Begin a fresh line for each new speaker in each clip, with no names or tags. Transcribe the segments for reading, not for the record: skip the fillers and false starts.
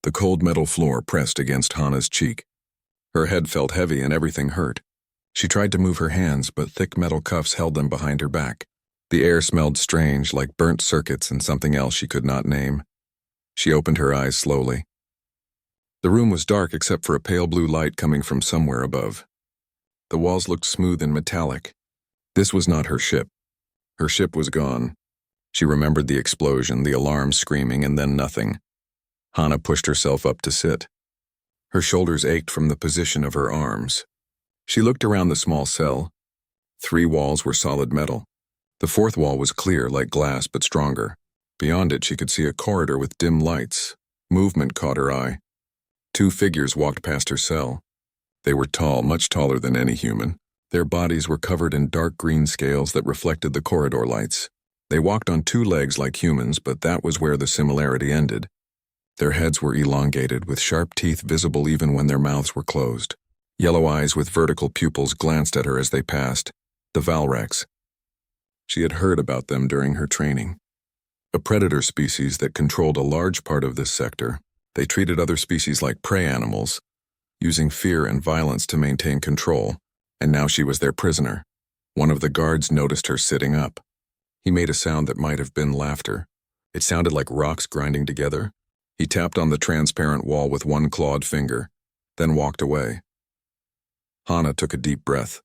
The cold metal floor pressed against Hana's cheek. Her head felt heavy and everything hurt. She tried to move her hands, but thick metal cuffs held them behind her back. The air smelled strange, like burnt circuits and something else she could not name. She opened her eyes slowly. The room was dark except for a pale blue light coming from somewhere above. The walls looked smooth and metallic. This was not her ship. Her ship was gone. She remembered the explosion, the alarm screaming, and then nothing. Hana pushed herself up to sit. Her shoulders ached from the position of her arms. She looked around the small cell. 3 walls were solid metal. The 4th wall was clear, like glass, but stronger. Beyond it, she could see a corridor with dim lights. Movement caught her eye. 2 figures walked past her cell. They were tall, much taller than any human. Their bodies were covered in dark green scales that reflected the corridor lights. They walked on 2 legs like humans, but that was where the similarity ended. Their heads were elongated, with sharp teeth visible even when their mouths were closed. Yellow eyes with vertical pupils glanced at her as they passed. The Valrex. She had heard about them during her training. A predator species that controlled a large part of this sector. They treated other species like prey animals, using fear and violence to maintain control, and now she was their prisoner. One of the guards noticed her sitting up. He made a sound that might have been laughter. It sounded like rocks grinding together. He tapped on the transparent wall with one clawed finger, then walked away. Hana took a deep breath.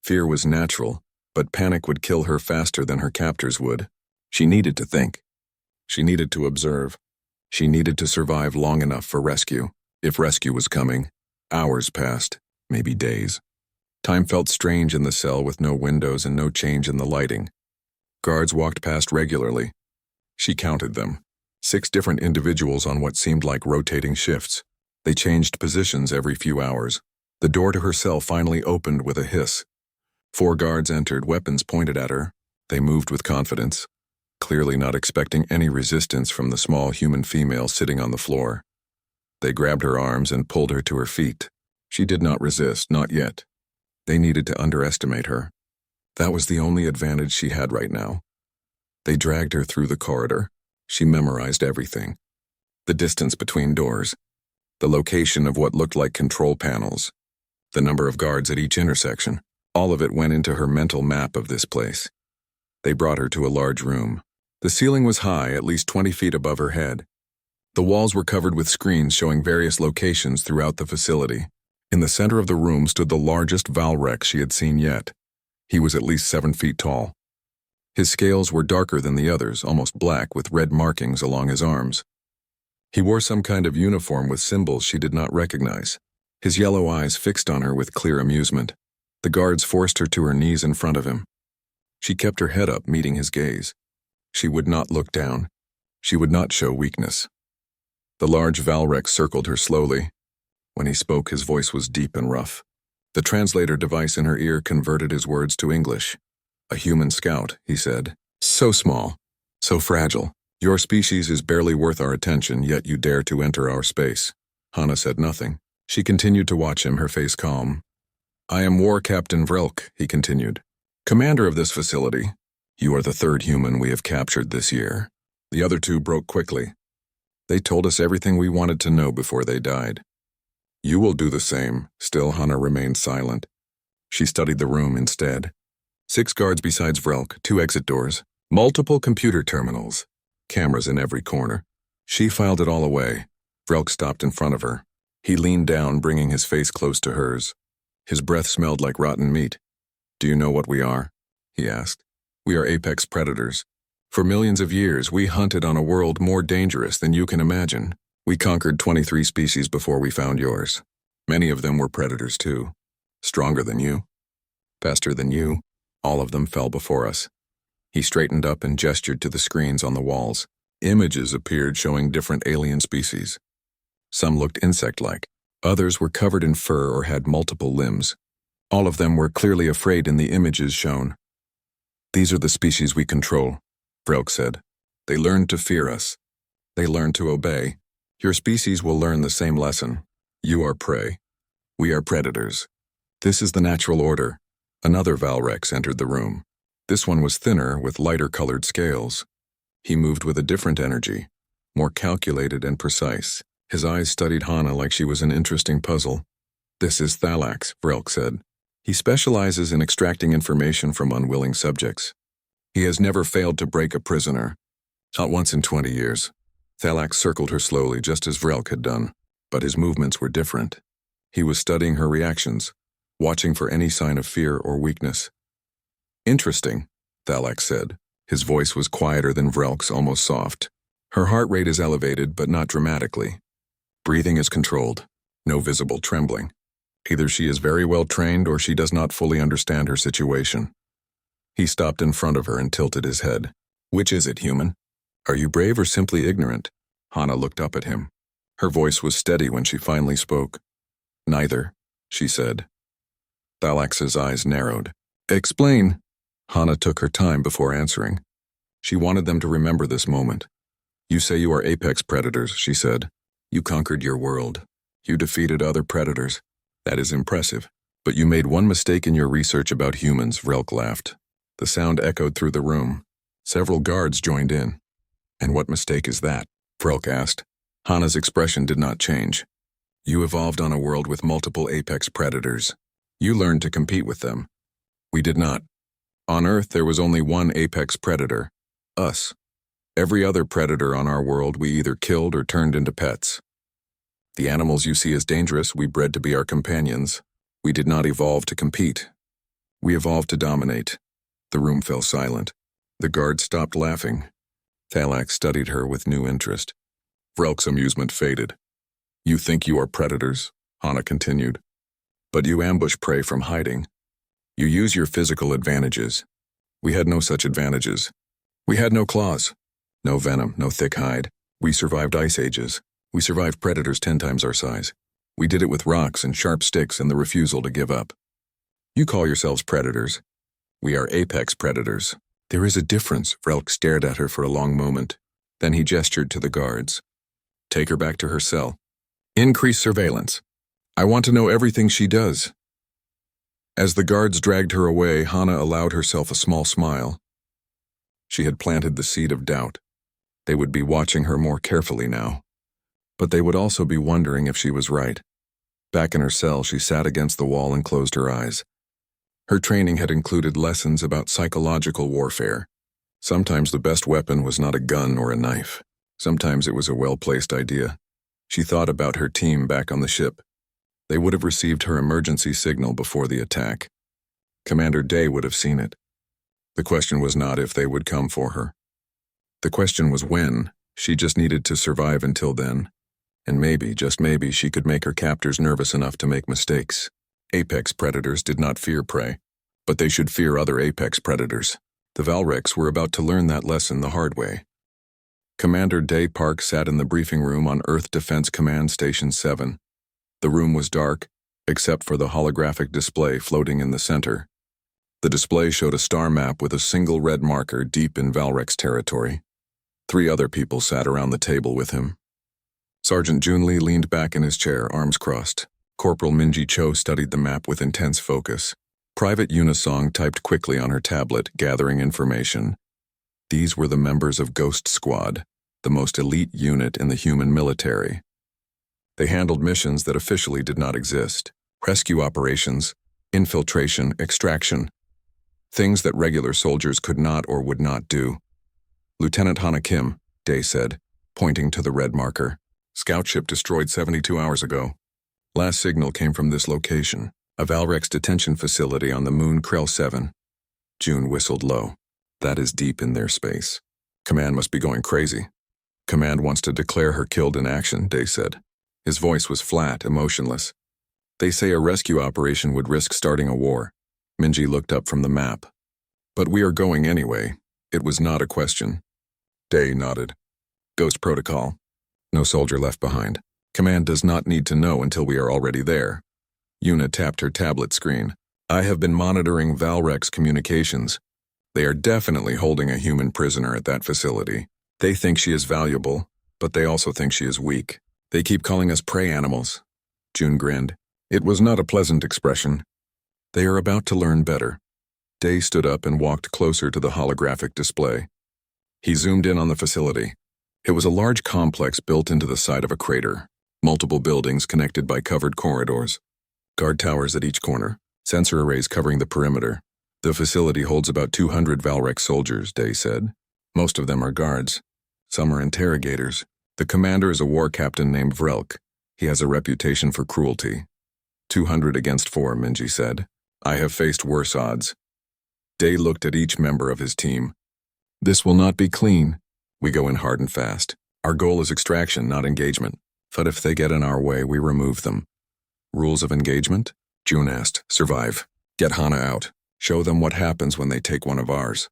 Fear was natural, but panic would kill her faster than her captors would. She needed to think. She needed to observe. She needed to survive long enough for rescue. If rescue was coming, hours passed, maybe days. Time felt strange in the cell with no windows and no change in the lighting. Guards walked past regularly. She counted them. 6 different individuals on what seemed like rotating shifts. They changed positions every few hours. The door to her cell finally opened with a hiss. 4 guards entered, weapons pointed at her. They moved with confidence, clearly not expecting any resistance from the small human female sitting on the floor. They grabbed her arms and pulled her to her feet. She did not resist, not yet. They needed to underestimate her. That was the only advantage she had right now. They dragged her through the corridor. She memorized everything. The distance between doors, the location of what looked like control panels, the number of guards at each intersection. All of it went into her mental map of this place. They brought her to a large room. The ceiling was high, at least 20 feet above her head. The walls were covered with screens showing various locations throughout the facility. In the center of the room stood the largest Valrex she had seen yet. He was at least 7 feet tall. His scales were darker than the others, almost black, with red markings along his arms. He wore some kind of uniform with symbols she did not recognize. His yellow eyes fixed on her with clear amusement. The guards forced her to her knees in front of him. She kept her head up, meeting his gaze. She would not look down. She would not show weakness. The large Valrex circled her slowly. When he spoke, his voice was deep and rough. The translator device in her ear converted his words to English. "A human scout," he said. "So small, so fragile. Your species is barely worth our attention, yet you dare to enter our space." Hana said nothing. She continued to watch him, her face calm. "I am War Captain Vrelk," he continued, "commander of this facility. You are the 3rd human we have captured this year." The other 2 broke quickly. "They told us everything we wanted to know before they died." "You will do the same." Still, Hana remained silent. She studied the room instead. 6 guards besides Vrelk, 2 exit doors, multiple computer terminals, cameras in every corner. She filed it all away. Vrelk stopped in front of her. He leaned down, bringing his face close to hers. His breath smelled like rotten meat. "Do you know what we are?" he asked. "We are apex predators. For millions of years, we hunted on a world more dangerous than you can imagine. We conquered 23 species before we found yours. Many of them were predators too. Stronger than you. Faster than you. All of them fell before us." He straightened up and gestured to the screens on the walls. Images appeared showing different alien species. Some looked insect-like. Others were covered in fur or had multiple limbs. All of them were clearly afraid in the images shown. "These are the species we control," Vrelk said. "They learned to fear us. They learned to obey. Your species will learn the same lesson. You are prey. We are predators. This is the natural order." Another Valrex entered the room. This one was thinner, with lighter-colored scales. He moved with a different energy, more calculated and precise. His eyes studied Hana like she was an interesting puzzle. "This is Thalax," Vrelk said. "He specializes in extracting information from unwilling subjects. He has never failed to break a prisoner. Not once in 20 years. Thalax circled her slowly, just as Vrelk had done, but his movements were different. He was studying her reactions, watching for any sign of fear or weakness. "Interesting," Thalax said. His voice was quieter than Vrelk's, almost soft. "Her heart rate is elevated, but not dramatically. Breathing is controlled, no visible trembling. Either she is very well trained or she does not fully understand her situation." He stopped in front of her and tilted his head. "Which is it, human? Are you brave or simply ignorant?" Hana looked up at him. Her voice was steady when she finally spoke. "Neither," she said. Thalax's eyes narrowed. "Explain." Hana took her time before answering. She wanted them to remember this moment. "You say you are apex predators," she said. "You conquered your world. You defeated other predators. That is impressive. But you made one mistake in your research about humans," Vrelk laughed. The sound echoed through the room. Several guards joined in. "And what mistake is that?" Vrelk asked. Hana's expression did not change. "You evolved on a world with multiple apex predators. You learned to compete with them. We did not. On Earth, there was only one apex predator. Us. Every other predator on our world we either killed or turned into pets. The animals you see as dangerous we bred to be our companions. We did not evolve to compete. We evolved to dominate." The room fell silent. The guard stopped laughing. Thalax studied her with new interest. Vrelk's amusement faded. "You think you are predators," Hana continued. "But you ambush prey from hiding. You use your physical advantages. We had no such advantages. We had no claws, no venom, no thick hide. We survived ice ages. We survived predators 10 times our size. We did it with rocks and sharp sticks and the refusal to give up. You call yourselves predators. We are apex predators." "There is a difference." Vrelk stared at her for a long moment. Then he gestured to the guards. "Take her back to her cell. Increase surveillance. I want to know everything she does." As the guards dragged her away, Hana allowed herself a small smile. She had planted the seed of doubt. They would be watching her more carefully now. But they would also be wondering if she was right. Back in her cell, she sat against the wall and closed her eyes. Her training had included lessons about psychological warfare. Sometimes the best weapon was not a gun or a knife. Sometimes it was a well-placed idea. She thought about her team back on the ship. They would have received her emergency signal before the attack. Commander Day would have seen it. The question was not if they would come for her. The question was when. She just needed to survive until then. And maybe, just maybe, she could make her captors nervous enough to make mistakes. Apex predators did not fear prey, but they should fear other apex predators. The Valrex were about to learn that lesson the hard way. Commander Day Park sat in the briefing room on Earth Defense Command Station 7. The room was dark, except for the holographic display floating in the center. The display showed a star map with a single red marker deep in Valrex territory. 3 other people sat around the table with him. Sergeant Junli leaned back in his chair, arms crossed. Corporal Minji Cho studied the map with intense focus. Private Unisong typed quickly on her tablet, gathering information. These were the members of Ghost Squad, the most elite unit in the human military. They handled missions that officially did not exist. Rescue operations, infiltration, extraction. Things that regular soldiers could not or would not do. "Lieutenant Hana Kim," Day said, pointing to the red marker. "Scout ship destroyed 72 hours ago. Last signal came from this location, a Valrex detention facility on the moon Krell 7. June whistled low. "That is deep in their space. Command must be going crazy." "Command wants to declare her killed in action," Day said. His voice was flat, emotionless. "They say a rescue operation would risk starting a war." Minji looked up from the map. "But we are going anyway." It was not a question. Day nodded. "Ghost protocol. No soldier left behind. Command does not need to know until we are already there." Yuna tapped her tablet screen. "I have been monitoring Valrex communications. They are definitely holding a human prisoner at that facility. They think she is valuable, but they also think she is weak. They keep calling us prey animals." June grinned. It was not a pleasant expression. "They are about to learn better." Day stood up and walked closer to the holographic display. He zoomed in on the facility. It was a large complex built into the side of a crater. Multiple buildings connected by covered corridors. Guard towers at each corner. Sensor arrays covering the perimeter. The facility holds about 200 Valrex soldiers, Day said. Most of them are guards. Some are interrogators. The commander is a war captain named Vrelk. He has a reputation for cruelty. 200 against 4, Minji said. I have faced worse odds. Day looked at each member of his team. This will not be clean. We go in hard and fast. Our goal is extraction, not engagement. But if they get in our way, we remove them. Rules of engagement? June asked. Survive. Get Hana out. Show them what happens when they take one of ours.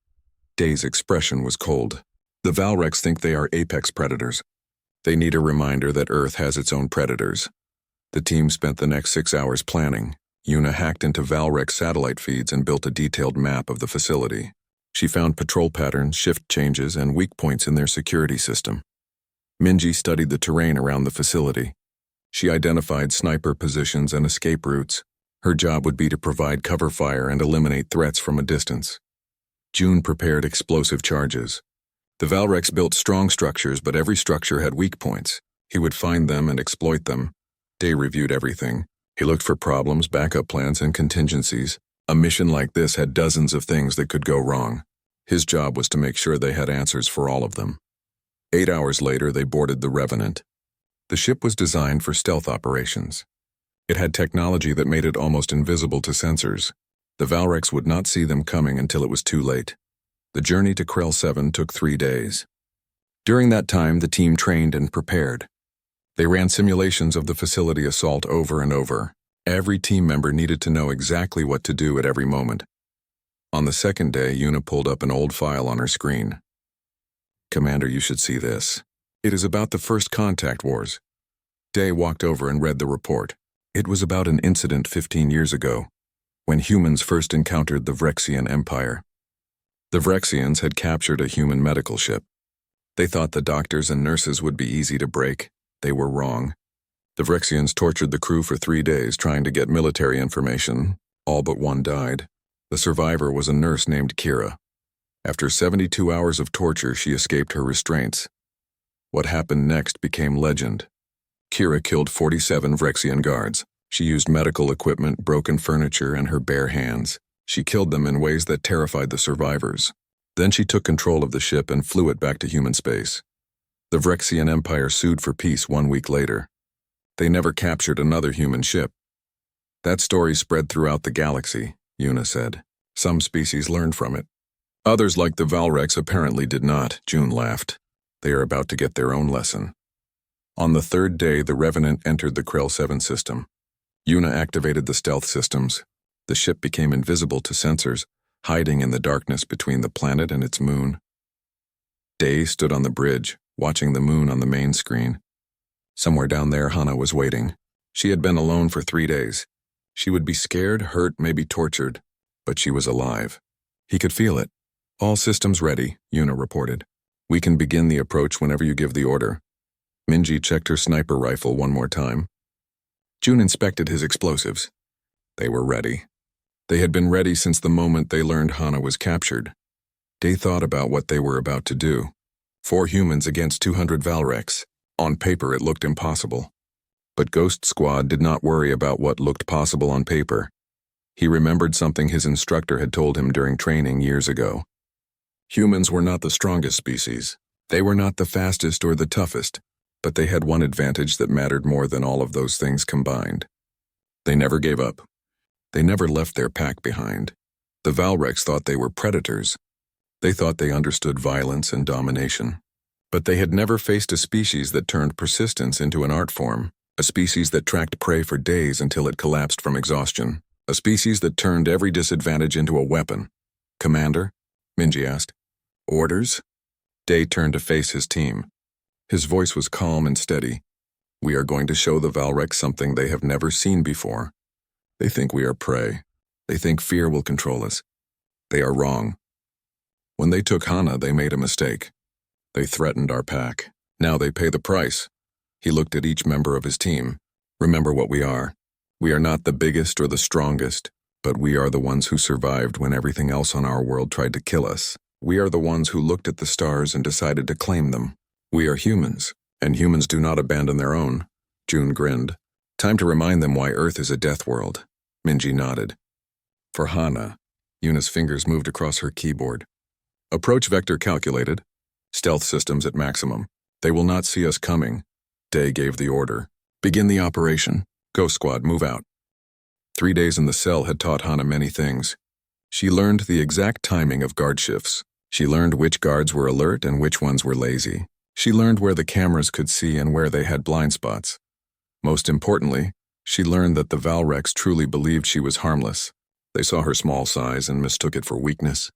Day's expression was cold. The Valrex think they are apex predators. They need a reminder that Earth has its own predators. The team spent the next 6 hours planning. Yuna hacked into Valrex satellite feeds and built a detailed map of the facility. She found patrol patterns, shift changes, and weak points in their security system. Minji studied the terrain around the facility. She identified sniper positions and escape routes. Her job would be to provide cover fire and eliminate threats from a distance. June prepared explosive charges. The Valrex built strong structures, but every structure had weak points. He would find them and exploit them. Day reviewed everything. He looked for problems, backup plans, and contingencies. A mission like this had dozens of things that could go wrong. His job was to make sure they had answers for all of them. 8 hours later, they boarded the Revenant. The ship was designed for stealth operations. It had technology that made it almost invisible to sensors. The Valrex would not see them coming until it was too late. The journey to Krell 7 took 3 days. During that time, the team trained and prepared. They ran simulations of the facility assault over and over. Every team member needed to know exactly what to do at every moment. On the second day, Yuna pulled up an old file on her screen. Commander, you should see this. It is about the first contact wars. Day walked over and read the report. It was about an incident 15 years ago, when humans first encountered the Vrexian Empire. The Vrexians had captured a human medical ship. They thought the doctors and nurses would be easy to break. They were wrong. The Vrexians tortured the crew for 3 days trying to get military information. All but one died. The survivor was a nurse named Kira. After 72 hours of torture, she escaped her restraints. What happened next became legend. Kira killed 47 Vrexian guards. She used medical equipment, broken furniture, and her bare hands. She killed them in ways that terrified the survivors. Then she took control of the ship and flew it back to human space. The Vrexian Empire sued for peace 1 week later. They never captured another human ship. That story spread throughout the galaxy, Yuna said. Some species learned from it. Others, like the Valrex, apparently did not, June laughed. They are about to get their own lesson. On the 3rd day, the Revenant entered the Krell 7 system. Yuna activated the stealth systems. The ship became invisible to sensors, hiding in the darkness between the planet and its moon. Day stood on the bridge, watching the moon on the main screen. Somewhere down there, Hana was waiting. She had been alone for 3 days. She would be scared, hurt, maybe tortured, but she was alive. He could feel it. All systems ready, Yuna reported. We can begin the approach whenever you give the order. Minji checked her sniper rifle one more time. June inspected his explosives. They were ready. They had been ready since the moment they learned Hana was captured. Day thought about what they were about to do. 4 humans against 200 Valrex. On paper, it looked impossible. But Ghost Squad did not worry about what looked possible on paper. He remembered something his instructor had told him during training years ago. Humans were not the strongest species. They were not the fastest or the toughest, but they had one advantage that mattered more than all of those things combined. They never gave up. They never left their pack behind. The Valrex thought they were predators. They thought they understood violence and domination. But they had never faced a species that turned persistence into an art form, a species that tracked prey for days until it collapsed from exhaustion, a species that turned every disadvantage into a weapon. Commander? Minji asked. Orders? Day turned to face his team. His voice was calm and steady. We are going to show the Valrex something they have never seen before. They think we are prey. They think fear will control us. They are wrong. When they took Hana, they made a mistake. They threatened our pack. Now they pay the price. He looked at each member of his team. Remember what we are. We are not the biggest or the strongest, but we are the ones who survived when everything else on our world tried to kill us. We are the ones who looked at the stars and decided to claim them. We are humans, and humans do not abandon their own. June grinned. Time to remind them why Earth is a death world. Minji nodded. For Hana, Yuna's fingers moved across her keyboard. Approach vector calculated. Stealth systems at maximum. They will not see us coming. Day gave the order. Begin the operation. Ghost Squad, move out. 3 days in the cell had taught Hana many things. She learned the exact timing of guard shifts. She learned which guards were alert and which ones were lazy. She learned where the cameras could see and where they had blind spots. Most importantly, she learned that the Valrex truly believed she was harmless. They saw her small size and mistook it for weakness.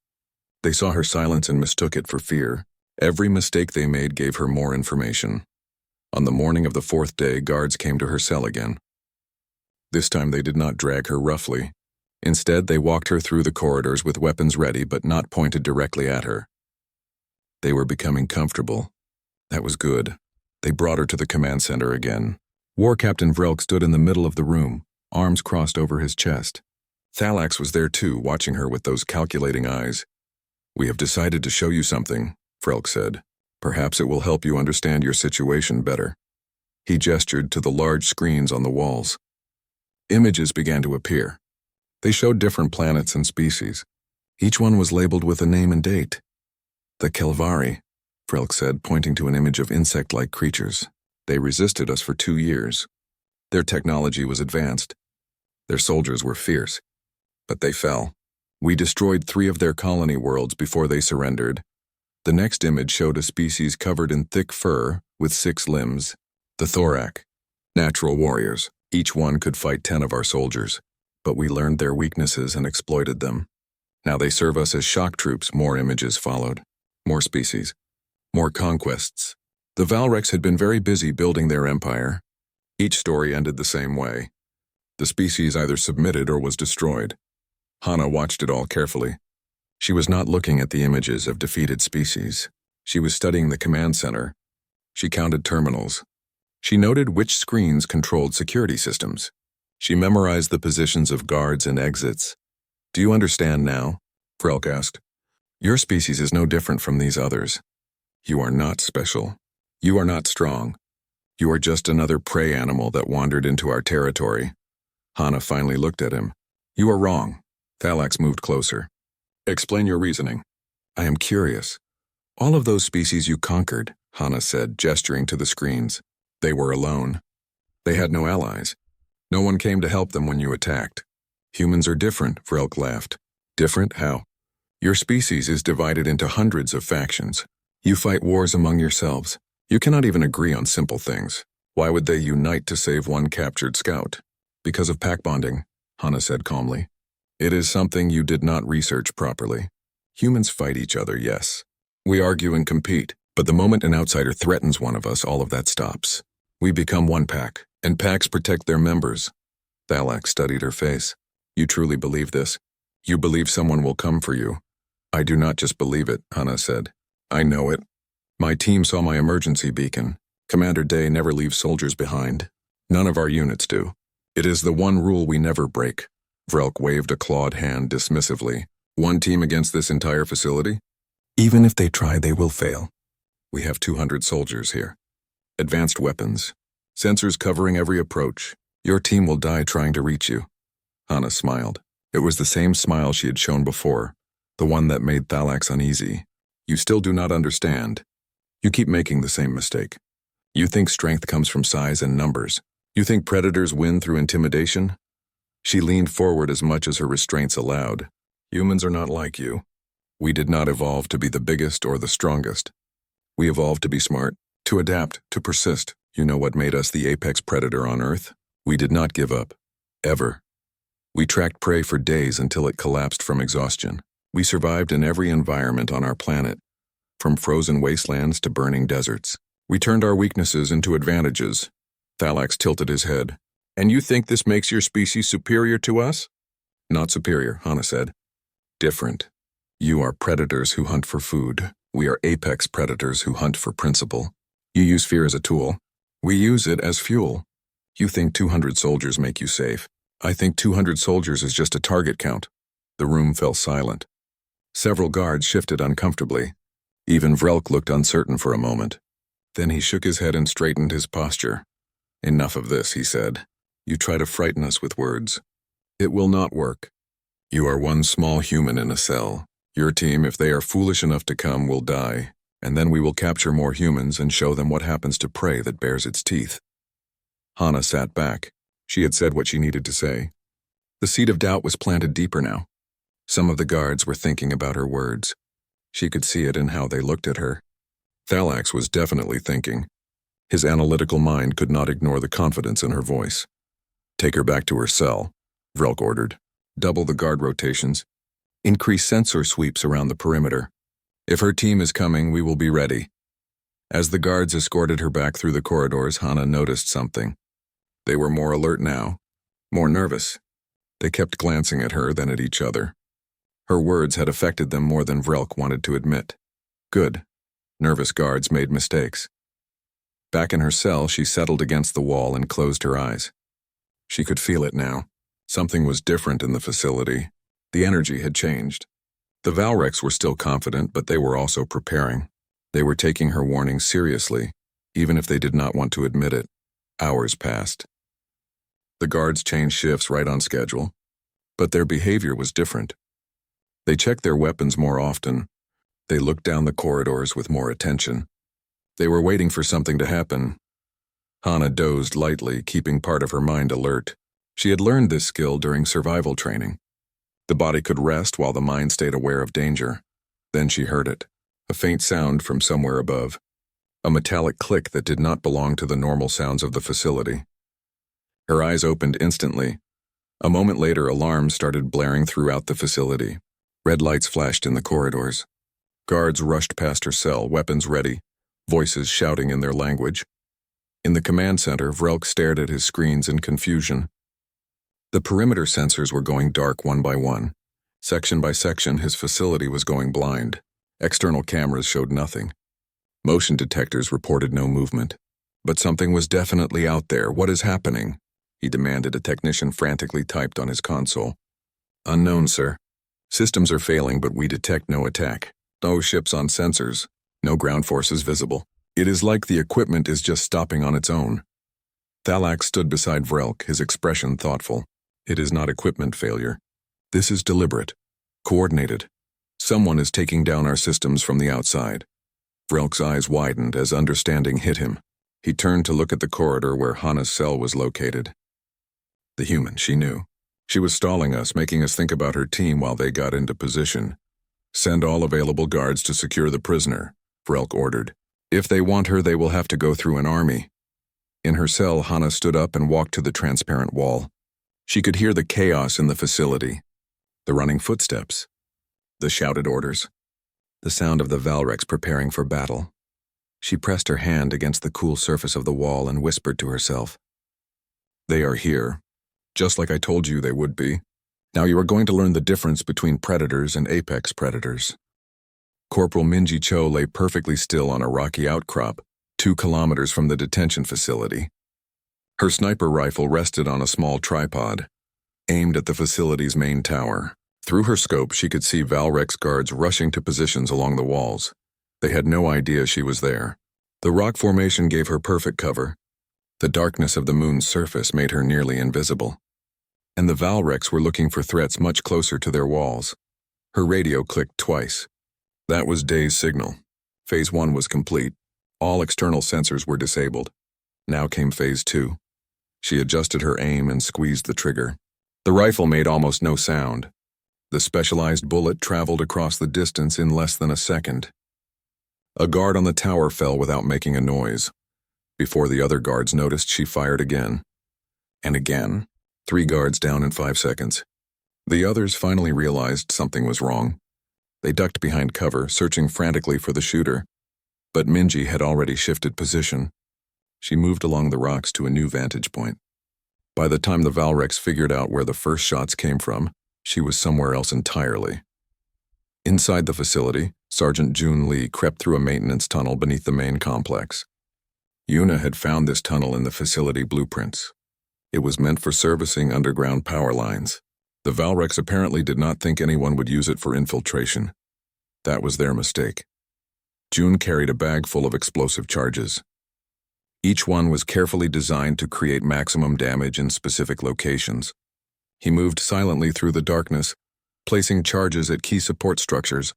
They saw her silence and mistook it for fear. Every mistake they made gave her more information. On the morning of the 4th day, guards came to her cell again. This time they did not drag her roughly. Instead, they walked her through the corridors with weapons ready but not pointed directly at her. They were becoming comfortable. That was good. They brought her to the command center again. War Captain Vrelk stood in the middle of the room, arms crossed over his chest. Thalax was there too, watching her with those calculating eyes. "We have decided to show you something," Vrelk said. "Perhaps it will help you understand your situation better." He gestured to the large screens on the walls. Images began to appear. They showed different planets and species. Each one was labeled with a name and date. "The Kelvari," Vrelk said, pointing to an image of insect-like creatures. "They resisted us for 2 years. Their technology was advanced. Their soldiers were fierce. But they fell. We destroyed 3 of their colony worlds before they surrendered." The next image showed a species covered in thick fur with 6 limbs. The Thorak. Natural warriors. Each one could fight 10 of our soldiers. But we learned their weaknesses and exploited them. Now they serve us as shock troops. More images followed. More species. More conquests. The Valrex had been very busy building their empire. Each story ended the same way. The species either submitted or was destroyed. Hana watched it all carefully. She was not looking at the images of defeated species. She was studying the command center. She counted terminals. She noted which screens controlled security systems. She memorized the positions of guards and exits. "Do you understand now?" Vrelk asked. "Your species is no different from these others. You are not special. You are not strong. You are just another prey animal that wandered into our territory." Hana finally looked at him. "You are wrong." Thalax moved closer. "Explain your reasoning." "I am curious. All of those species you conquered," Hana said, gesturing to the screens. "They were alone. They had no allies. No one came to help them when you attacked." "Humans are different," Vrelk laughed. "Different? How?" "Your species is divided into hundreds of factions. You fight wars among yourselves. You cannot even agree on simple things. Why would they unite to save one captured scout?" "Because of pack bonding," Hana said calmly. "It is something you did not research properly. Humans fight each other, yes. We argue and compete, but the moment an outsider threatens one of us, all of that stops. We become one pack, and packs protect their members." Thalax studied her face. "You truly believe this? You believe someone will come for you?" "I do not just believe it," Hana said. "I know it. My team saw my emergency beacon. Commander Day never leaves soldiers behind. None of our units do. It is the one rule we never break." Vrelk waved a clawed hand dismissively. "One team against this entire facility? Even if they try, they will fail. We have 200 soldiers here. Advanced weapons. Sensors covering every approach. Your team will die trying to reach you." Hana smiled. It was the same smile she had shown before, the one that made Thalax uneasy. "You still do not understand. You keep making the same mistake. You think strength comes from size and numbers. You think predators win through intimidation?" She leaned forward as much as her restraints allowed. "Humans are not like you. We did not evolve to be the biggest or the strongest. We evolved to be smart, to adapt, to persist. You know what made us the apex predator on Earth? We did not give up. Ever. We tracked prey for days until it collapsed from exhaustion. We survived in every environment on our planet, from frozen wastelands to burning deserts. We turned our weaknesses into advantages." Thalax tilted his head. "And you think this makes your species superior to us?" "Not superior," Hana said. "Different. You are predators who hunt for food. We are apex predators who hunt for principle. You use fear as a tool. We use it as fuel. You think 200 soldiers make you safe. I think 200 soldiers is just a target count." The room fell silent. Several guards shifted uncomfortably. Even Vrelk looked uncertain for a moment. Then he shook his head and straightened his posture. Enough of this, he said. You try to frighten us with words. It will not work. You are one small human in a cell. Your team, if they are foolish enough to come, will die, and then we will capture more humans and show them what happens to prey that bares its teeth. Hana sat back. She had said what she needed to say. The seed of doubt was planted deeper now. Some of the guards were thinking about her words. She could see it in how they looked at her. Thalax was definitely thinking. His analytical mind could not ignore the confidence in her voice. Take her back to her cell, Vrelk ordered. Double the guard rotations. Increase sensor sweeps around the perimeter. If her team is coming, we will be ready. As the guards escorted her back through the corridors, Hana noticed something. They were more alert now, more nervous. They kept glancing at her, then at each other. Her words had affected them more than Vrelk wanted to admit. Good. Nervous guards made mistakes. Back in her cell, she settled against the wall and closed her eyes. She could feel it now. Something was different in the facility. The energy had changed. The Valrex were still confident, but they were also preparing. They were taking her warning seriously, even if they did not want to admit it. Hours passed. The guards changed shifts right on schedule, but their behavior was different. They checked their weapons more often. They looked down the corridors with more attention. They were waiting for something to happen. Hana dozed lightly, keeping part of her mind alert. She had learned this skill during survival training. The body could rest while the mind stayed aware of danger. Then she heard it, a faint sound from somewhere above. A metallic click that did not belong to the normal sounds of the facility. Her eyes opened instantly. A moment later, alarms started blaring throughout the facility. Red lights flashed in the corridors. Guards rushed past her cell, weapons ready, voices shouting in their language. In the command center, Vrelk stared at his screens in confusion. The perimeter sensors were going dark one by one. Section by section, his facility was going blind. External cameras showed nothing. Motion detectors reported no movement. But something was definitely out there. What is happening? He demanded. A technician frantically typed on his console. Unknown, sir. Systems are failing, but we detect no attack. No ships on sensors. No ground forces visible. It is like the equipment is just stopping on its own. Thalax stood beside Vrelk, his expression thoughtful. It is not equipment failure. This is deliberate. Coordinated. Someone is taking down our systems from the outside. Vrelk's eyes widened as understanding hit him. He turned to look at the corridor where Hana's cell was located. The human, she knew. She was stalling us, making us think about her team while they got into position. Send all available guards to secure the prisoner, Vrelk ordered. If they want her, they will have to go through an army. In her cell, Hana stood up and walked to the transparent wall. She could hear the chaos in the facility. The running footsteps. The shouted orders. The sound of the Valrex preparing for battle. She pressed her hand against the cool surface of the wall and whispered to herself. They are here, just like I told you they would be. Now you are going to learn the difference between predators and apex predators. Corporal Minji Cho lay perfectly still on a rocky outcrop, 2 kilometers from the detention facility. Her sniper rifle rested on a small tripod, aimed at the facility's main tower. Through her scope, she could see Valrex guards rushing to positions along the walls. They had no idea she was there. The rock formation gave her perfect cover. The darkness of the moon's surface made her nearly invisible. And the Valrex were looking for threats much closer to their walls. Her radio clicked twice. That was Day's signal. Phase 1 was complete. All external sensors were disabled. Now came Phase 2. She adjusted her aim and squeezed the trigger. The rifle made almost no sound. The specialized bullet traveled across the distance in less than a second. A guard on the tower fell without making a noise. Before the other guards noticed, she fired again. And again. 3 guards down in 5 seconds. The others finally realized something was wrong. They ducked behind cover, searching frantically for the shooter. But Minji had already shifted position. She moved along the rocks to a new vantage point. By the time the Valrex figured out where the first shots came from, she was somewhere else entirely. Inside the facility, Sergeant Jun Lee crept through a maintenance tunnel beneath the main complex. Yuna had found this tunnel in the facility blueprints. It was meant for servicing underground power lines. The Valrex apparently did not think anyone would use it for infiltration. That was their mistake. June carried a bag full of explosive charges. Each one was carefully designed to create maximum damage in specific locations. He moved silently through the darkness, placing charges at key support structures.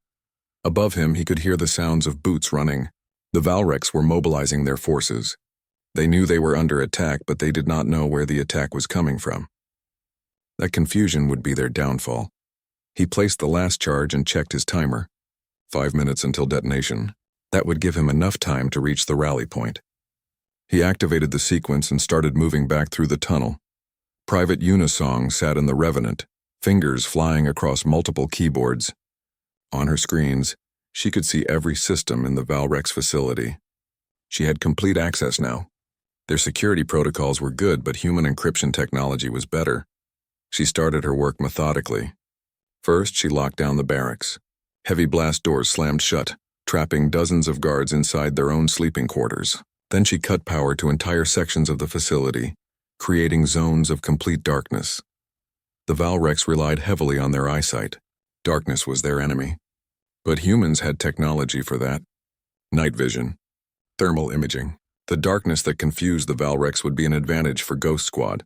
Above him, he could hear the sounds of boots running. The Valrex were mobilizing their forces. They knew they were under attack, but they did not know where the attack was coming from. That confusion would be their downfall. He placed the last charge and checked his timer. 5 minutes until detonation. That would give him enough time to reach the rally point. He activated the sequence and started moving back through the tunnel. Private Unisong sat in the Revenant, fingers flying across multiple keyboards. On her screens, she could see every system in the Valrex facility. She had complete access now. Their security protocols were good, but human encryption technology was better. She started her work methodically. First, she locked down the barracks. Heavy blast doors slammed shut, trapping dozens of guards inside their own sleeping quarters. Then she cut power to entire sections of the facility, creating zones of complete darkness. The Valrex relied heavily on their eyesight. Darkness was their enemy. But humans had technology for that. Night vision. Thermal imaging. The darkness that confused the Valrex would be an advantage for Ghost Squad.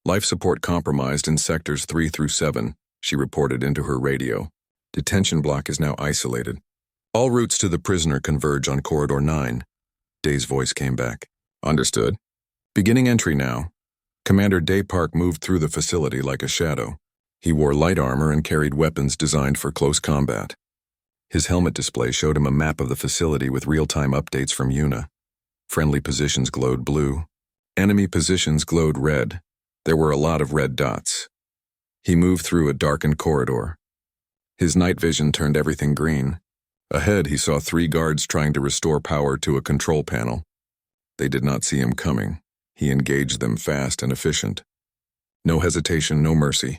Life support compromised in sectors 3 through 7, she reported into her radio. Detention block is now isolated. All routes to the prisoner converge on Corridor 9. Day's voice came back. Understood. Beginning entry now. Commander Day Park moved through the facility like a shadow. He wore light armor and carried weapons designed for close combat. His helmet display showed him a map of the facility with real-time updates from Una. Friendly positions glowed blue. Enemy positions glowed red. There were a lot of red dots. He moved through a darkened corridor. His night vision turned everything green. Ahead, he saw 3 guards trying to restore power to a control panel. They did not see him coming. He engaged them fast and efficient. No hesitation, no mercy.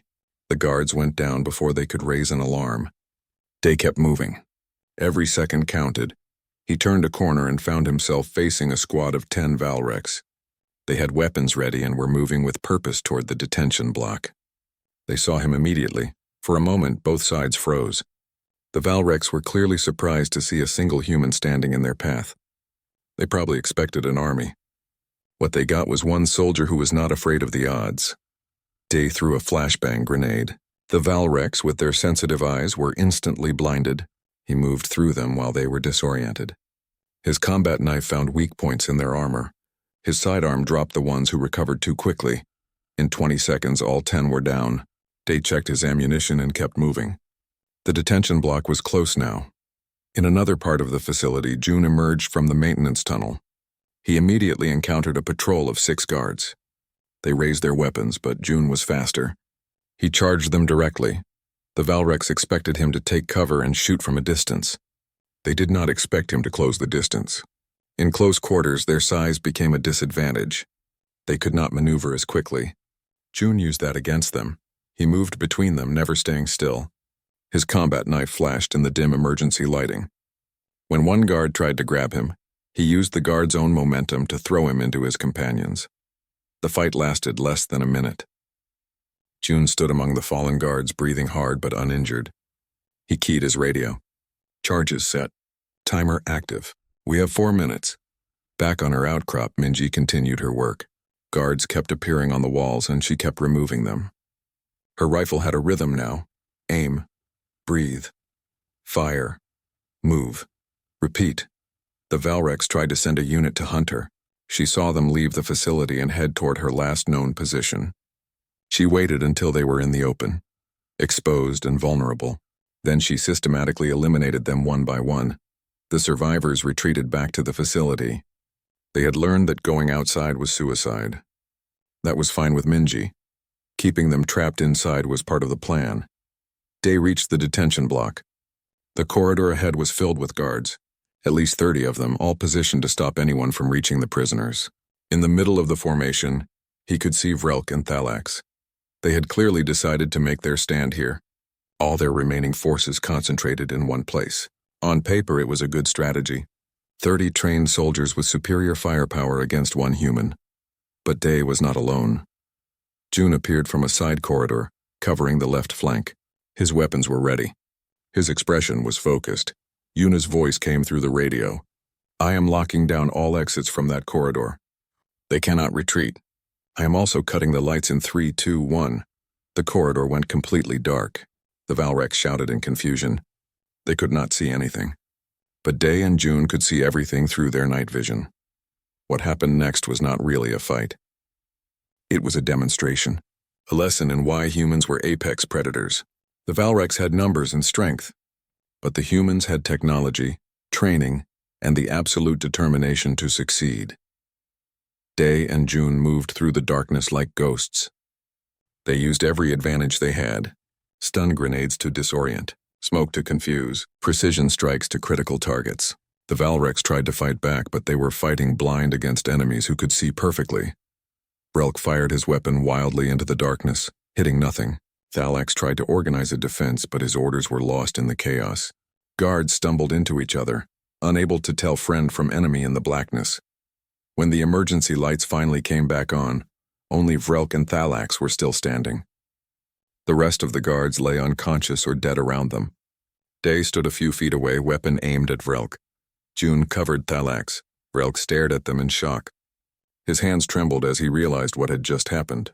The guards went down before they could raise an alarm. Day kept moving. Every second counted. He turned a corner and found himself facing a squad of 10 Valrex. They had weapons ready and were moving with purpose toward the detention block. They saw him immediately. For a moment, both sides froze. The Valrex were clearly surprised to see a single human standing in their path. They probably expected an army. What they got was one soldier who was not afraid of the odds. Day threw a flashbang grenade. The Valrex, with their sensitive eyes, were instantly blinded. He moved through them while they were disoriented. His combat knife found weak points in their armor. His sidearm dropped the ones who recovered too quickly. In 20 seconds, all 10 were down. Day checked his ammunition and kept moving. The detention block was close now. In another part of the facility, June emerged from the maintenance tunnel. He immediately encountered a patrol of 6 guards. They raised their weapons, but June was faster. He charged them directly. The Valrex expected him to take cover and shoot from a distance. They did not expect him to close the distance. In close quarters, their size became a disadvantage. They could not maneuver as quickly. June used that against them. He moved between them, never staying still. His combat knife flashed in the dim emergency lighting. When one guard tried to grab him, he used the guard's own momentum to throw him into his companions. The fight lasted less than a minute. June stood among the fallen guards, breathing hard but uninjured. He keyed his radio. Charges set. Timer active. We have 4 minutes. Back on her outcrop, Minji continued her work. Guards kept appearing on the walls and she kept removing them. Her rifle had a rhythm now. Aim. Breathe. Fire. Move. Repeat. The Valrex tried to send a unit to hunt her. She saw them leave the facility and head toward her last known position. She waited until they were in the open, exposed and vulnerable. Then she systematically eliminated them one by one. The survivors retreated back to the facility. They had learned that going outside was suicide. That was fine with Minji. Keeping them trapped inside was part of the plan. Day reached the detention block. The corridor ahead was filled with guards, at least 30 of them, all positioned to stop anyone from reaching the prisoners. In the middle of the formation, he could see Vrelk and Thalax. They had clearly decided to make their stand here. All their remaining forces concentrated in one place. On paper, it was a good strategy. 30 trained soldiers with superior firepower against one human. But Day was not alone. June appeared from a side corridor, covering the left flank. His weapons were ready. His expression was focused. Yuna's voice came through the radio. I am locking down all exits from that corridor. They cannot retreat. I am also cutting the lights in 3, 2, 1. The corridor went completely dark. The Valrex shouted in confusion. They could not see anything. But Day and June could see everything through their night vision. What happened next was not really a fight. It was a demonstration. A lesson in why humans were apex predators. The Valrex had numbers and strength, but the humans had technology, training, and the absolute determination to succeed. Day and June moved through the darkness like ghosts. They used every advantage they had: stun grenades to disorient, smoke to confuse, precision strikes to critical targets. The Valrex tried to fight back, but they were fighting blind against enemies who could see perfectly. Vrelk fired his weapon wildly into the darkness, hitting nothing. Thalax tried to organize a defense, but his orders were lost in the chaos. Guards stumbled into each other, unable to tell friend from enemy in the blackness. When the emergency lights finally came back on, only Vrelk and Thalax were still standing. The rest of the guards lay unconscious or dead around them. Day stood a few feet away, weapon aimed at Vrelk. June covered Thalax. Vrelk stared at them in shock. His hands trembled as he realized what had just happened.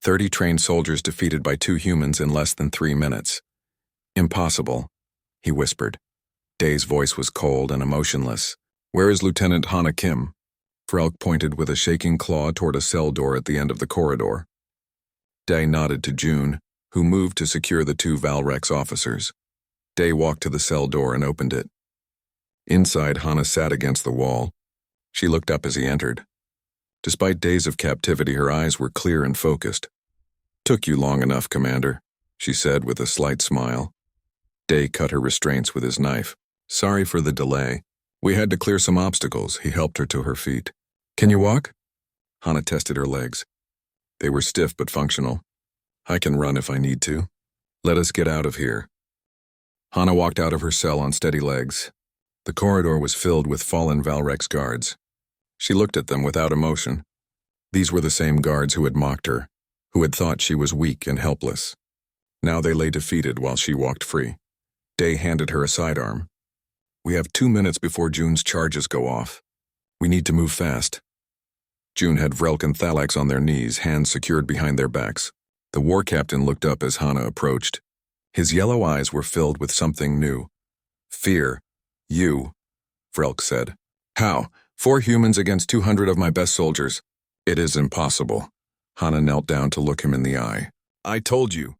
30 trained soldiers defeated by 2 humans in less than 3 minutes. Impossible, he whispered. Day's voice was cold and emotionless. Where is Lieutenant Hana Kim? Vrelk pointed with a shaking claw toward a cell door at the end of the corridor. Day nodded to June, who moved to secure the 2 Valrex officers. Day walked to the cell door and opened it. Inside, Hana sat against the wall. She looked up as he entered. Despite days of captivity, her eyes were clear and focused. "Took you long enough, Commander," she said with a slight smile. Day cut her restraints with his knife. "Sorry for the delay. We had to clear some obstacles." He helped her to her feet. "Can you walk?" Hana tested her legs. They were stiff but functional. "I can run if I need to. Let us get out of here." Hana walked out of her cell on steady legs. The corridor was filled with fallen Valrex guards. She looked at them without emotion. These were the same guards who had mocked her, who had thought she was weak and helpless. Now they lay defeated while she walked free. Day handed her a sidearm. "We have 2 minutes before June's charges go off. We need to move fast." June had Vrelk and Thalax on their knees, hands secured behind their backs. The war captain looked up as Hana approached. His yellow eyes were filled with something new. "Fear. You," Vrelk said. "How? 4 humans against 200 of my best soldiers. It is impossible." Hana knelt down to look him in the eye. "I told you."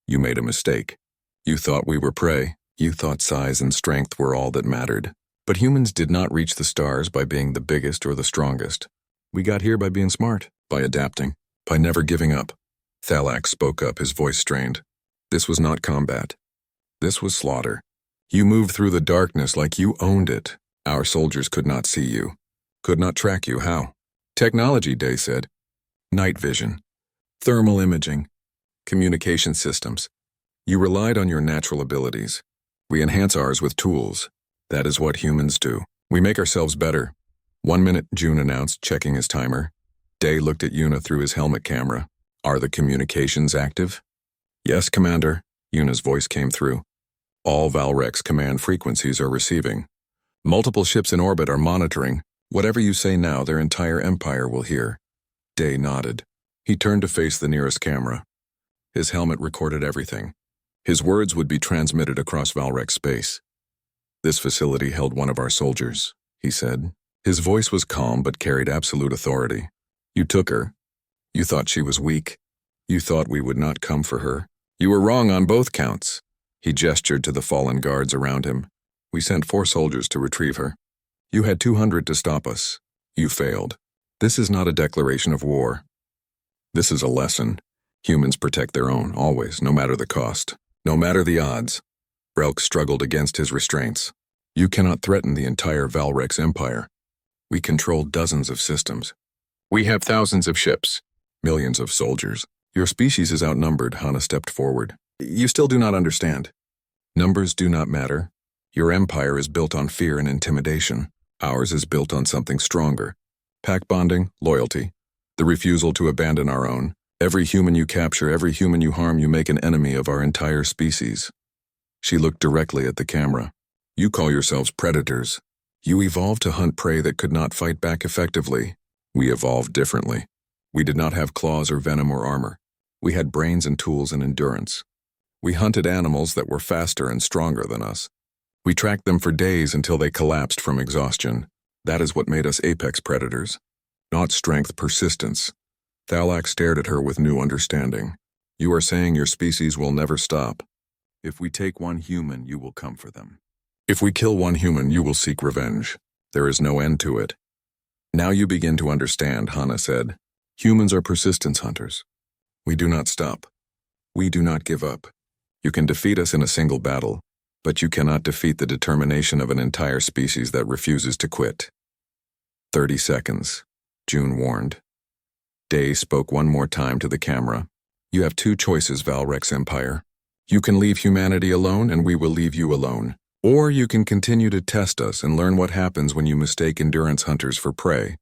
"You made a mistake. You thought we were prey. You thought size and strength were all that mattered. But humans did not reach the stars by being the biggest or the strongest. We got here by being smart, by adapting, by never giving up." Thalax spoke up, his voice strained. "This was not combat. This was slaughter. You moved through the darkness like you owned it. Our soldiers could not see you, could not track you. How?" "Technology," Day said. "Night vision, thermal imaging, communication systems. You relied on your natural abilities. We enhance ours with tools. That is what humans do. We make ourselves better." 1 minute, June announced, checking his timer. Day looked at Yuna through his helmet camera. "Are the communications active?" "Yes, Commander," Yuna's voice came through. "All Valrex command frequencies are receiving. Multiple ships in orbit are monitoring. Whatever you say now, their entire empire will hear." Day nodded. He turned to face the nearest camera. His helmet recorded everything. His words would be transmitted across Valrex space. "This facility held one of our soldiers," he said. His voice was calm but carried absolute authority. "You took her. You thought she was weak. You thought we would not come for her. You were wrong on both counts." He gestured to the fallen guards around him. "We sent 4 soldiers to retrieve her. You had 200 to stop us. You failed. This is not a declaration of war. This is a lesson. Humans protect their own, always, no matter the cost, no matter the odds." Vrelk struggled against his restraints. "You cannot threaten the entire Valrex empire. We control dozens of systems. We have thousands of ships, millions of soldiers. Your species is outnumbered." Hana stepped forward. "You still do not understand. Numbers do not matter. Your empire is built on fear and intimidation. Ours is built on something stronger. Pack bonding, loyalty, the refusal to abandon our own. Every human you capture, every human you harm, you make an enemy of our entire species." She looked directly at the camera. "You call yourselves predators. You evolved to hunt prey that could not fight back effectively. We evolved differently. We did not have claws or venom or armor. We had brains and tools and endurance. We hunted animals that were faster and stronger than us. We tracked them for days until they collapsed from exhaustion. That is what made us apex predators. Not strength, persistence. Thalak stared at her with new understanding. You are saying your species will never stop. If we take one human, you will come for them. If we kill one human, you will seek revenge. There is no end to it. Now you begin to understand, Hana said. Humans are persistence hunters. We do not stop. We do not give up. You can defeat us in a single battle, but you cannot defeat the determination of an entire species that refuses to quit. 30 seconds, June warned. Day spoke one more time to the camera. You have two choices, Valrex Empire. You can leave humanity alone and we will leave you alone. Or you can continue to test us and learn what happens when you mistake endurance hunters for prey.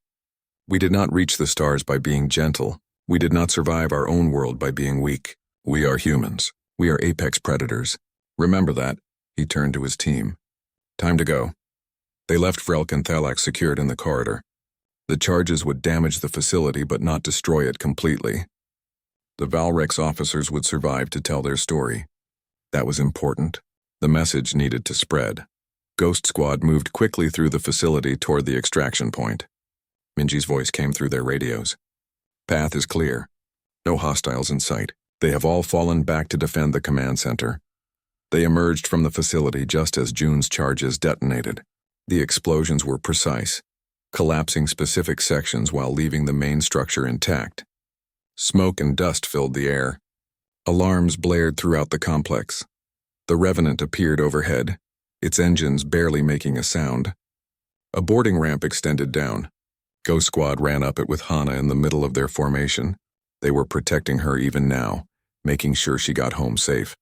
We did not reach the stars by being gentle. We did not survive our own world by being weak. We are humans. We are apex predators. Remember that. He turned to his team. Time to go. They left Vrelk and Thalak secured in the corridor. The charges would damage the facility but not destroy it completely. The Valrex officers would survive to tell their story. That was important. The message needed to spread. Ghost Squad moved quickly through the facility toward the extraction point. Minji's voice came through their radios. Path is clear. No hostiles in sight. They have all fallen back to defend the command center. They emerged from the facility just as June's charges detonated. The explosions were precise, collapsing specific sections while leaving the main structure intact. Smoke and dust filled the air. Alarms blared throughout the complex. The Revenant appeared overhead, its engines barely making a sound. A boarding ramp extended down. Ghost Squad ran up it with Hana in the middle of their formation. They were protecting her even now, making sure she got home safe.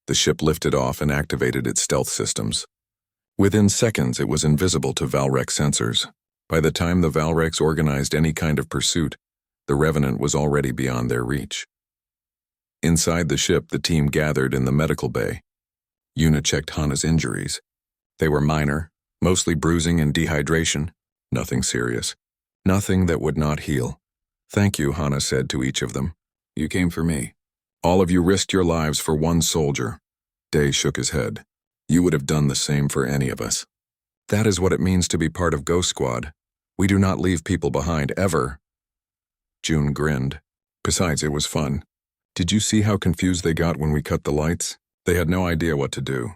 The ship lifted off and activated its stealth systems. Within seconds, it was invisible to Valrex sensors. By the time the Valrex organized any kind of pursuit, the Revenant was already beyond their reach. Inside the ship, the team gathered in the medical bay. Yuna checked Hana's injuries. They were minor, mostly bruising and dehydration. Nothing serious. Nothing that would not heal. Thank you, Hana said to each of them. You came for me. All of you risked your lives for one soldier. Day shook his head. You would have done the same for any of us. That is what it means to be part of Ghost Squad. We do not leave people behind, ever. June grinned. Besides, it was fun. Did you see how confused they got when we cut the lights? They had no idea what to do.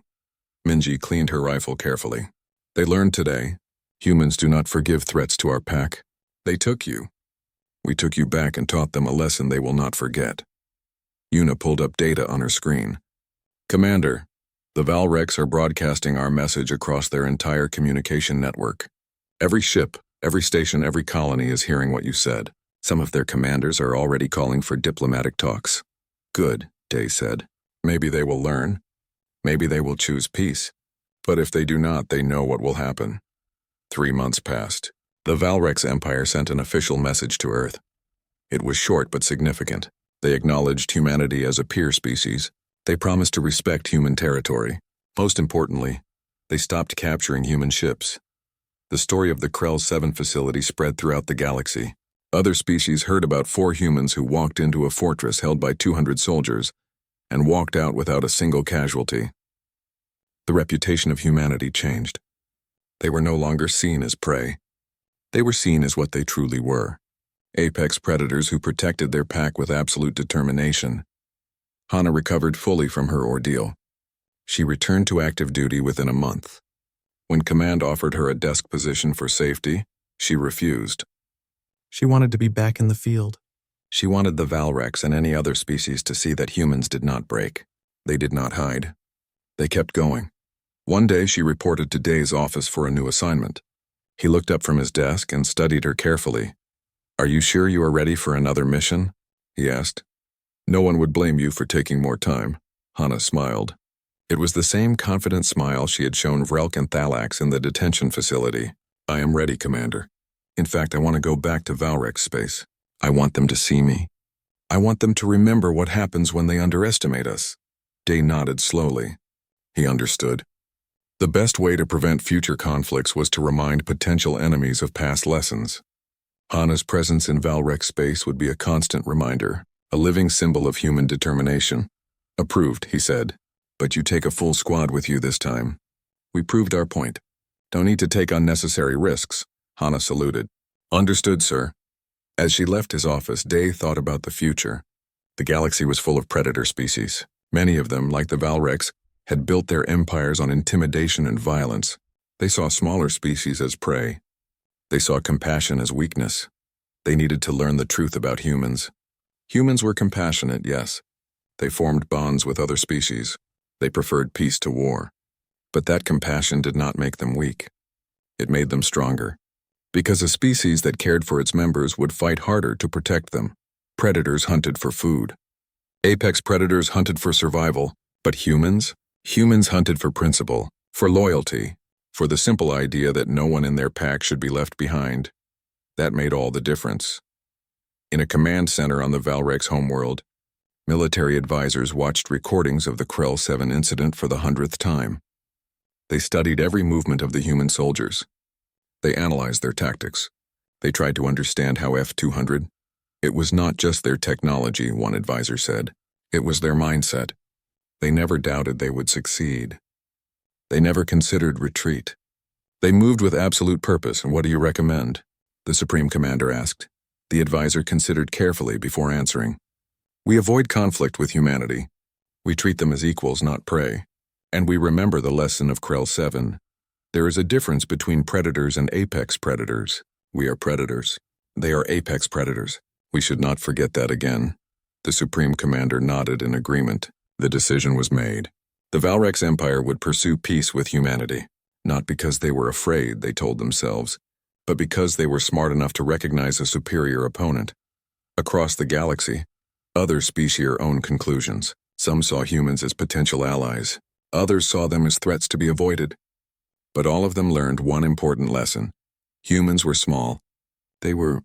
Minji cleaned her rifle carefully. They learned today, humans do not forgive threats to our pack. They took you. We took you back and taught them a lesson they will not forget. Yuna pulled up data on her screen. Commander, the Valrex are broadcasting our message across their entire communication network. Every ship, every station, every colony is hearing what you said. Some of their commanders are already calling for diplomatic talks. Good, Day said. Maybe they will learn. Maybe they will choose peace. But if they do not, they know what will happen. 3 months passed. The Valrex Empire sent an official message to Earth. It was short but significant. They acknowledged humanity as a peer species. They promised to respect human territory. Most importantly, they stopped capturing human ships. The story of the Krell 7 facility spread throughout the galaxy. Other species heard about 4 humans who walked into a fortress held by 200 soldiers and walked out without a single casualty. The reputation of humanity changed. They were no longer seen as prey. They were seen as what they truly were. Apex predators who protected their pack with absolute determination. Hana recovered fully from her ordeal. She returned to active duty within a month. When command offered her a desk position for safety, she refused. She wanted to be back in the field. She wanted the Valrex and any other species to see that humans did not break. They did not hide. They kept going. One day she reported to Day's office for a new assignment. He looked up from his desk and studied her carefully. Are you sure you are ready for another mission? He asked. No one would blame you for taking more time. Hana smiled. It was the same confident smile she had shown Vrelk and Thalax in the detention facility. I am ready, Commander. In fact, I want to go back to Valrex space. I want them to see me. I want them to remember what happens when they underestimate us. Day nodded slowly. He understood. The best way to prevent future conflicts was to remind potential enemies of past lessons. Hana's presence in Valrek space would be a constant reminder, a living symbol of human determination. Approved, he said, but you take a full squad with you this time. We proved our point. Don't need to take unnecessary risks, Hana saluted. Understood, sir. As she left his office, Day thought about the future. The galaxy was full of predator species. Many of them, like the Valreks, had built their empires on intimidation and violence. They saw smaller species as prey. They saw compassion as weakness. They needed to learn the truth about humans. Humans were compassionate, yes. They formed bonds with other species. They preferred peace to war. But that compassion did not make them weak. It made them stronger. Because a species that cared for its members would fight harder to protect them. Predators hunted for food. Apex predators hunted for survival, but humans? Humans hunted for principle, for loyalty, for the simple idea that no one in their pack should be left behind. That made all the difference. In a command center on the Valrek's homeworld, military advisors watched recordings of the Krell 7 incident for the 100th time. They studied every movement of the human soldiers. They analyzed their tactics. They tried to understand how F-200. It was not just their technology, one advisor said. It was their mindset. They never doubted they would succeed. They never considered retreat. They moved with absolute purpose, and what do you recommend? The Supreme Commander asked. The advisor considered carefully before answering. We avoid conflict with humanity. We treat them as equals, not prey. And we remember the lesson of Krell 7. There is a difference between predators and apex predators. We are predators. They are apex predators. We should not forget that again. The Supreme Commander nodded in agreement. The decision was made. The Valrek's empire would pursue peace with humanity, not because they were afraid, they told themselves, but because they were smart enough to recognize a superior opponent. Across the galaxy, other species owned conclusions. Some saw humans as potential allies. Others saw them as threats to be avoided. But all of them learned one important lesson. Humans were small. They were